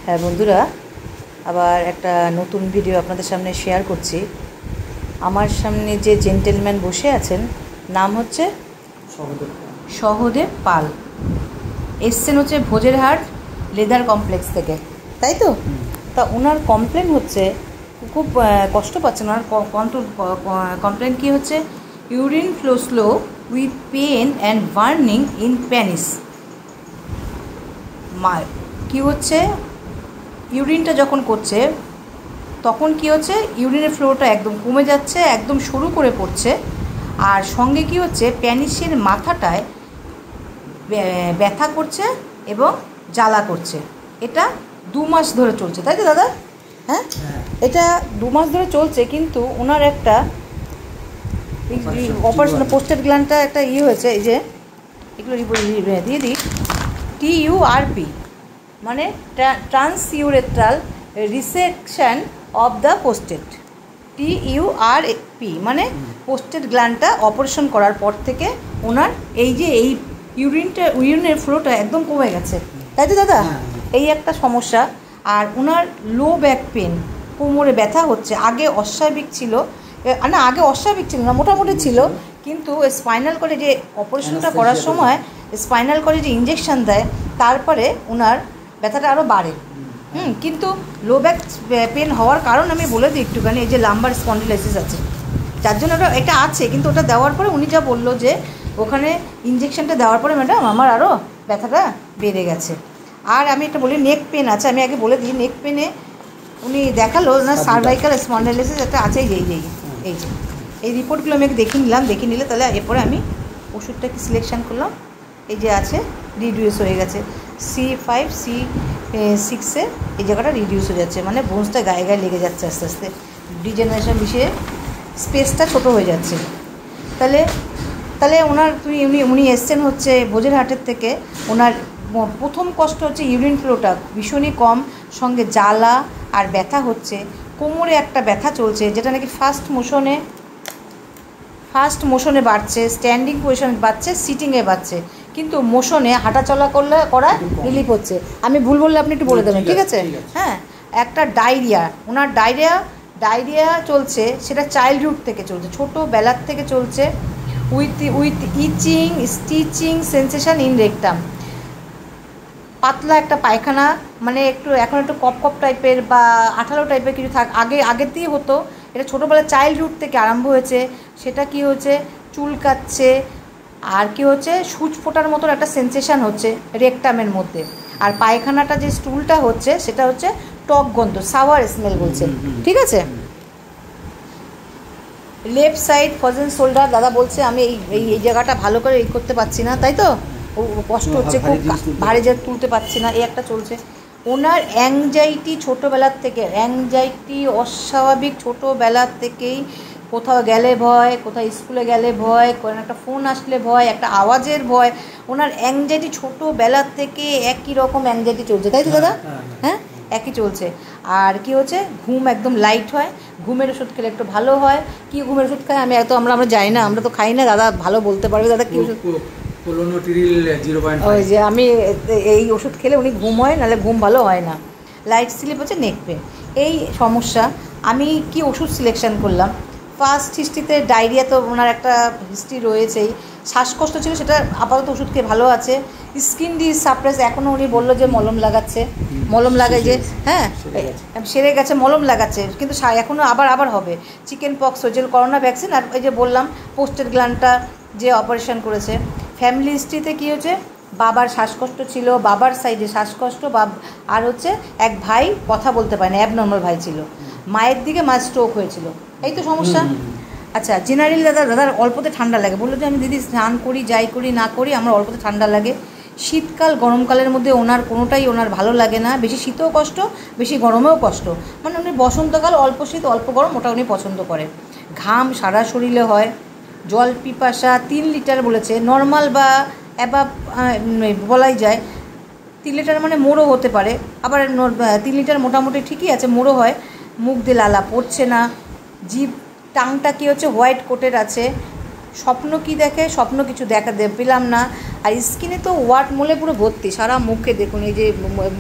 হ্যাঁ বন্ধুরা, আবার একটা নতুন ভিডিও আপনাদের সামনে শেয়ার করছি। আমার সামনে যে জেন্টেলম্যান বসে আছেন নাম হচ্ছে সহদেব পাল। এসছেন হচ্ছে ভোজেরহাট লেদার কমপ্লেক্স থেকে, তাই তো? তা ওনার কমপ্লেন হচ্ছে খুব কষ্ট পাচ্ছেন। ওনার কমপ্লেন কী হচ্ছে? Urine flow slow with pain and burning in penis. কী হচ্ছে, ইউরিনটা যখন করছে তখন কি হচ্ছে, ইউরিনের ফ্লোটা একদম কমে যাচ্ছে, একদম সরু করে পড়ছে। আর সঙ্গে কি হচ্ছে, প্যানিসের মাথাটায় ব্যথা করছে এবং জ্বালা করছে। এটা 2 মাস ধরে চলছে, তাই তো দাদা? হ্যাঁ, এটা 2 মাস ধরে চলছে। কিন্তু ওনার একটা অপারেশন পোস্টেড গ্ল্যান্ডটা একটা হয়েছে। এই যে এগুলো দিয়ে দিই, TURP মানে transurethral resection of the posted. TURP মানে পোস্টেড গ্ল্যান্ডটা অপারেশন করার পর থেকে ওনার এই ইউরিনের ফ্লোটা একদম কমে গেছে, তাই তো দাদা? এই একটা সমস্যা। আর ওনার লো ব্যাক পেন, কোমরে ব্যথা হচ্ছে। আগে অস্বাভাবিক ছিল না, আগে অস্বাভাবিক ছিল না, মোটামুটি ছিল। কিন্তু স্পাইনাল করে যে অপারেশনটা করার সময় স্পাইনাল করে যে ইঞ্জেকশন দেয়, তারপরে ওনার ব্যথাটা আরও বাড়ে। কিন্তু লো ব্যাক পেন হওয়ার কারণ আমি বলে দিই একটুখানি। এই যে লাম্বার স্পন্ডিলাইসিস আছে, যার জন্য এটা আছে। কিন্তু ওটা দেওয়ার পরে উনি যা বললো যে ওখানে ইঞ্জেকশনটা দেওয়ার পরে ম্যাডাম আমার আরও ব্যথাটা বেড়ে গেছে। আর আমি এটা বলি নেক পেন আছে, আমি আগে বলে দিই। নেক পেনে উনি দেখালো না সার্ভাইকাল স্পন্ডিলাইসিস একটা আছে। এই রিপোর্টগুলো আমি দেখে নিলে তাহলে এরপরে আমি ওষুধটা কি সিলেকশন করলাম। এই যে আছে, রিডিউস হয়ে গেছে C5 C6-এ এই জায়গাটা রিডিউস হয়ে যাচ্ছে, মানে বোনসটা গায়ে গায়ে লেগে যাচ্ছে আস্তে আস্তে, ডিজেনারেশন বিষয়ে স্পেসটা ছোট হয়ে যাচ্ছে। তাহলে উনি এসছেন হচ্ছে ভোজেরহাটের থেকে। ওনার প্রথম কষ্ট হচ্ছে ইউরিন ফ্লোটা ভীষণই কম, সঙ্গে জ্বালা আর ব্যথা হচ্ছে। কোমরে একটা ব্যথা চলছে, যেটা নাকি ফার্স্ট মোশনে বাড়ছে, স্ট্যান্ডিং পজিশনে বাড়ছে, সিটিংয়ে বাড়ছে, কিন্তু মোশনে হাঁটাচলা করা রিলিফ হচ্ছে। আমি ভুল বললে আপনি একটু বলে দেবেন, ঠিক আছে? হ্যাঁ, একটা ওনার ডায়রিয়া চলছে, সেটা চাইল্ডহুড থেকে চলছে, ছোটোবেলার থেকে চলছে। With itching stitching sensation in rectum. পাতলা একটা পায়খানা, মানে এখন একটু কপ টাইপের বা আঠালো টাইপের কিছু আগেতেই হতো। এটা ছোটোবেলা চাইল্ডহুড থেকে আরম্ভ হয়েছে। সেটা কি হচ্ছে, চুলকাচ্ছে। আর কি হচ্ছে, সূচ ফোটার মতন একটা সেন্সেশন হচ্ছে রেকটামের মধ্যে। আর পায়খানাটা যে স্টুলটা হচ্ছে সেটা হচ্ছে টক গন্ধ, সাওয়ার স্মেল বলছে, ঠিক আছে? লেফট সাইড ফ্রোজেন শোল্ডার, দাদা বলছে আমি এই জায়গাটা ভালো করে করতে পারছি না, তাই তো? কষ্ট হচ্ছে, খুব ভারী যে তুলতে পারছি না, এই একটা চলছে। ওনার অ্যাংজাইটি ছোটোবেলার থেকে, অস্বাভাবিক ছোটোবেলার থেকেই। কোথাও গেলে ভয়, কোথাও স্কুলে গেলে ভয়, কোনো একটা ফোন আসলে ভয়, একটা আওয়াজের ভয়। ওনার অ্যাংজাইটি ছোটোবেলার থেকে একই রকম অ্যাংজাইটি চলছে, তাই তো দাদা? হ্যাঁ, একই চলছে। আর কি হচ্ছে, ঘুম একদম লাইট হয়, ঘুমের ওষুধ খেলে একটু ভালো হয়। কি ঘুমের ওষুধ খায় আমরা জানি না, আমরা তো খাই না। দাদা ভালো বলতে পারবে দাদা কি ওষুধ? ওই যে আমি এই ওষুধ খেলে উনি ঘুম হয়, নাহলে ঘুম ভালো হয় না। লাইট স্লিপ হচ্ছে, নেক পেন, এই সমস্যা। আমি কি ওষুধ সিলেকশন করলাম? ফার্স্ট হিস্ট্রিতে ডায়রিয়া, তো ওনার একটা হিস্ট্রি রয়েছেই। শ্বাসকষ্ট ছিল, সেটা আপাতত ওষুধ খেয়ে ভালো আছে। স্কিন ডিজ সাপ্রেস, এখনও উনি বললো যে মলম লাগায় যে, হ্যাঁ সেরে গেছে, মলম লাগাচ্ছে, কিন্তু এখনও আবার হবে। চিকেন পক্স হয়েছে, করোনা ভ্যাকসিন। আর এই যে বললাম পোস্টেড গ্ল্যান্ডটা যে অপারেশন করেছে। ফ্যামিলি হিস্ট্রিতে কী হচ্ছে, বাবার শ্বাসকষ্ট ছিল, বাবার সাইডে শ্বাসকষ্ট, আর হচ্ছে এক ভাই কথা বলতে পারে না, অ্যাবনর্মাল ভাই ছিল। মায়ের দিকে মায়ের স্ট্রোক হয়েছিল, এই তো সমস্যা। আচ্ছা, জেনারেলি দাদার অল্পতে ঠান্ডা লাগে। বললো যে আমি দিদি স্নান করি, যাই করি না করি, আমার অল্পতে ঠান্ডা লাগে। শীতকাল গরমকালের মধ্যে কোনোটাই ভালো লাগে না। বেশি শীতেও কষ্ট, বেশি গরমেও কষ্ট। মানে উনি বসন্তকাল অল্প শীত অল্প গরম, ওটা উনি পছন্দ করেন। ঘাম সারা শরীরে হয়। জল পিপাসা 3 লিটার বলেছে, নর্মাল বা অ্যাবাভ বলাই যায়। 3 লিটার মানে মোড়ও হতে পারে, আবার 3 লিটার মোটামুটি ঠিকই আছে, মোড়ও হয়। মুখ দিয়ে লালা পড়ছে না। জিভ টাংটা কি হচ্ছে, হোয়াইট কোটের আছে। স্বপ্ন কি দেখে, স্বপ্ন কিছু পেলাম না। আর স্কিনে তো ওয়াট মোলে পুরো ভর্তি, সারা মুখে দেখুন এই যে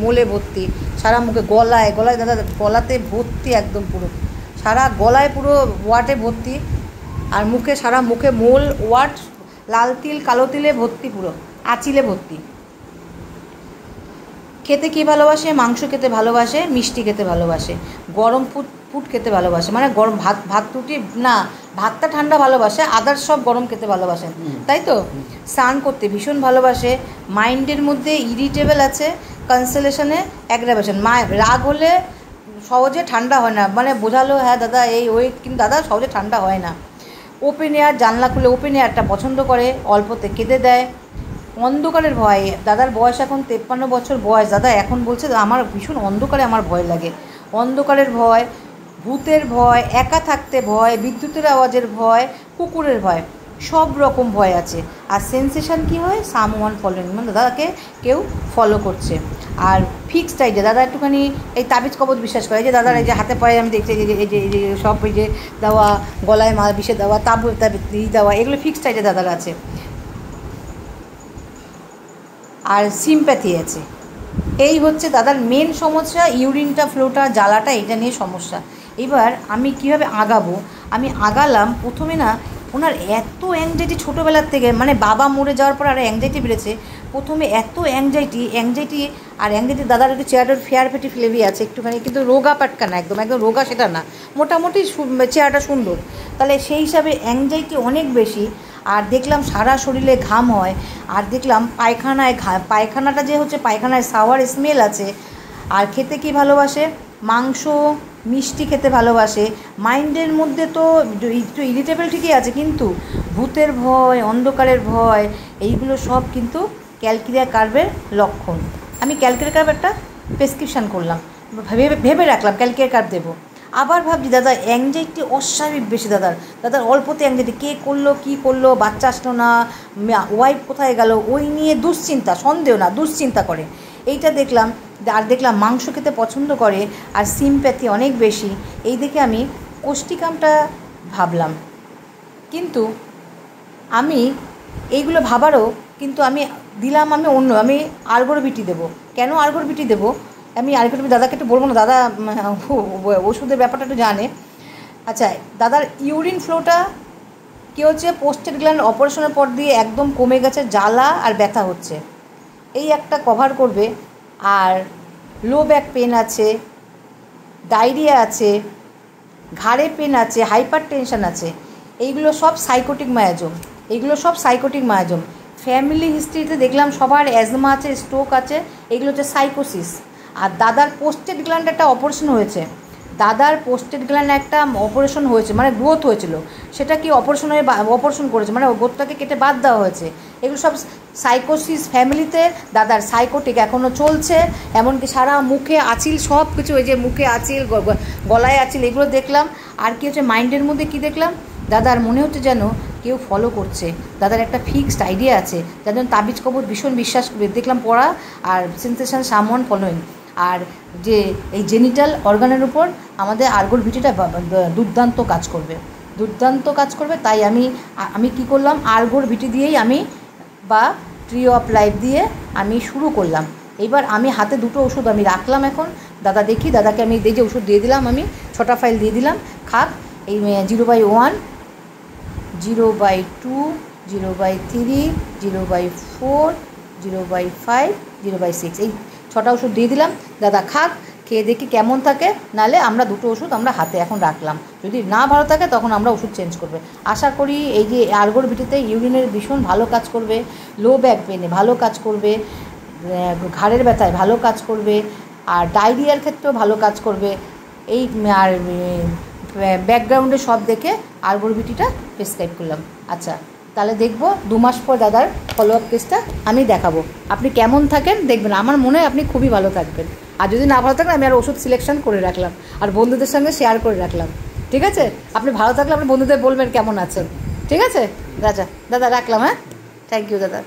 মোলে ভর্তি, সারা মুখে, গলায় দাদা গলাতে ভর্তি একদম পুরো, সারা গলায় পুরো ওয়াটে ভর্তি, আর মুখে সারা মুখে মোল, ওয়াট, লাল তিল, কালো তিলে ভর্তি, পুরো আঁচিলে ভর্তি। খেতে কী ভালোবাসে? মাংস খেতে ভালোবাসে, মিষ্টি খেতে ভালোবাসে, গরম ফুড খেতে ভালোবাসে, মানে গরম ভাত রুটি না, ভাতটা ঠান্ডা ভালোবাসে, আদার্স সব গরম খেতে ভালোবাসেন, তাই তো? স্নান করতে ভীষণ ভালোবাসে, মাইন্ডের মধ্যে ইরিটেবল আছে, কনসোলেশনে অ্যাগ্রাভেশন, রাগ হলে সহজে ঠান্ডা হয় না, মানে বোঝালো হ্যাঁ দাদা এই ওই, কিন্তু দাদা সহজে ঠান্ডা হয় না। ওপেন এয়ার, জানলা খুলে ওপেন এয়ারটা পছন্দ করে, অল্পতে কেঁদে দেয়। অন্ধকারের ভয়, দাদার বয়স এখন 53 বছর বয়স, দাদা এখন বলছে আমার ভীষণ অন্ধকারে আমার ভয় লাগে। অন্ধকারের ভয়, ভূতের ভয়, একা থাকতে ভয়, বিদ্যুতের আওয়াজের ভয়, কুকুরের ভয়, সব রকম ভয় আছে। আর সেন্সেশন কি হয়? সামওয়ান ফলোইং, মানে দাদাকে কেউ ফলো করছে। আর ফিক্সড আইডিয়া, দাদা একটুখানি এই তাবিজ কবজ বিশ্বাস করে, যে দাদার এই যে হাতে পায়ে আমি দেখছি এই যে সব এই যে দেওয়া, গলায় বিষে দেওয়া, তাবিজ দেওয়া, এগুলো ফিক্সড আইডিয়া দাদার আছে। আর সিম্প্যাথি আছে। এই হচ্ছে দাদার মেন সমস্যা, ইউরিনটা ফ্লোটা জ্বালাটা, এটা নিয়ে সমস্যা। এবার আমি কিভাবে আগাবো? আমি আগালাম প্রথমে না, ওনার এত অ্যাংজাইটি ছোটোবেলার থেকে, মানে বাবা মরে যাওয়ার পর আর অ্যাংজাইটি বেড়েছে। প্রথমে এত অ্যাংজাইটি দাদার একটু চেহারাটার ফেয়ার ফেটি ফ্লেভি আছে একটুখানি, কিন্তু রোগা পাটকা না, একদম রোগা সেটা না, মোটামুটি চেহারাটা সুন্দর। তাহলে সেই হিসাবে অ্যাংজাইটি অনেক বেশি। আর দেখলাম সারা শরীরে ঘাম হয়, আর দেখলাম পায়খানাটা যে হচ্ছে, পায়খানায় সাওয়ার স্মেল আছে। আর খেতে কি ভালোবাসে? মাংস, মিষ্টি খেতে ভালোবাসে। মাইন্ডের মধ্যে তো একটু ইরিটেবল ঠিকই আছে, কিন্তু ভূতের ভয়, অন্ধকারের ভয়, এইগুলো সব কিন্তু ক্যালকিরিয়া কার্ভের লক্ষণ। আমি ক্যালকিরিয়া কার্ভ একটা প্রেসক্রিপশান করলাম, ভেবে রাখলাম ক্যালকিরিয়া কার্ভ দেবো। আবার ভাবছি দাদা অ্যাংজাইটি অস্বাভাবিক বেশি, দাদার অল্পতে অ্যাংজাইটি, কে করলো কী করলো, বাচ্চা আসলো না, ওয়াইফ কোথায় গেল, ওই নিয়ে দুশ্চিন্তা, সন্দেহ না দুশ্চিন্তা করে, এইটা দেখলাম। আর দেখলাম মাংস খেতে পছন্দ করে, আর সিম্প্যাথি অনেক বেশি। এই দেখে আমি কোষ্ঠিকামটা ভাবলাম, কিন্তু আমি এইগুলো ভাবারও কিন্তু আমি আমি আরগোর বিটি দেবো। কেন আরগোর বিটি দেবো? আমি আরগোর বিটি দাদাকে একটু বলবো না, দাদা ওষুধের ব্যাপারটা একটু জানে। আচ্ছা, দাদার ইউরিন ফ্লোটা কী হচ্ছে? পোস্টেড গ্ল্যান্ড অপারেশনের পর দিয়ে একদম কমে গেছে, জ্বালা আর ব্যথা হচ্ছে, এই একটা কভার করবে। আর লো ব্যাক পেন আছে, ডায়রিয়া আছে, ঘাড়ে পেন আছে, হাইপার টেনশন আছে, এইগুলো সব সাইকোটিক মায়াজম। ফ্যামিলি হিস্ট্রিতে দেখলাম সবার অ্যাজমা আছে, স্ট্রোক আছে, এগুলো হচ্ছে সাইকোসিস। আর দাদার পোস্টেড গ্ল্যান্ড একটা অপারেশন হয়েছে, মানে গ্রোথ হয়েছিল, সেটা কি অপারেশন করেছে, মানে গ্রোথটাকে কেটে বাদ দেওয়া হয়েছে। এগুলো সব সাইকোসিস ফ্যামিলিতে, দাদার সাইকোটিক এখনও চলছে, এমনকি সারা মুখে আঁচিল, সব কিছু, ওই যে মুখে আঁচিল, গলায় আঁচিল, এগুলো দেখলাম। আর কি হচ্ছে মাইন্ডের মধ্যে কি দেখলাম? দাদার মনে হচ্ছে যেন কেউ ফলো করছে, দাদার একটা ফিক্সড আইডিয়া আছে, যার জন্য তাবিজ কবজ ভীষণ বিশ্বাস দেখলাম পড়া, আর সেন্সেশন সামওয়ান ফলোইং। আর যে এই জেনিটাল অর্গানের উপর আমাদের আরগোর ভিটিটা দুর্দান্ত কাজ করবে। তাই আমি কি করলাম, আরগোর ভিটি দিয়েই বা ট্রি অফ লাইফ দিয়ে আমি শুরু করলাম। এবার আমি হাতে দুটো ওষুধ আমি রাখলাম এখন, দাদা দেখি, দাদাকে আমি এই যে ওষুধ দিয়ে দিলাম, আমি 6টা ফাইল দিয়ে দিলাম, খাক। এই 0/1, 0/2, 0/3, 0/4, 0/5, 0/6, এই 6টা ওষুধ দিয়ে দিলাম। দাদা খাক, খেয়ে দেখি কেমন থাকে, নাহলে আমরা দুটো ওষুধ আমরা হাতে এখন রাখলাম, যদি না ভালো থাকে তখন আমরা ওষুধ চেঞ্জ করবে। আশা করি এই যে আরগোর ভিটিতে ইউরিনের ভীষণ ভালো কাজ করবে, লো ব্যাক পেনে ভালো কাজ করবে, ঘাড়ের ব্যথায় ভালো কাজ করবে, আর ডায়রিয়ার ক্ষেত্রেও ভালো কাজ করবে। এই আর ব্যাকগ্রাউন্ডে সব দেখে আরগোর ভিটিটা প্রেসক্রাইব করলাম। আচ্ছা, তাহলে দেখবো 2 মাস পর দাদার ফলো আপ কেসটা আমি দেখাবো, আপনি কেমন থাকেন দেখবেন। আমার মনে হয় আপনি খুবই ভালো থাকবেন, আর যদি না ভালো থাকেন আমি আর ওষুধ সিলেকশন করে রাখলাম, আর বন্ধুদের সঙ্গে শেয়ার করে রাখলাম, ঠিক আছে? আপনি ভালো থাকলে আপনি বন্ধুদের বলবেন কেমন আছেন, ঠিক আছে? দাদা রাখলাম, হ্যাঁ, থ্যাংক ইউ দাদা।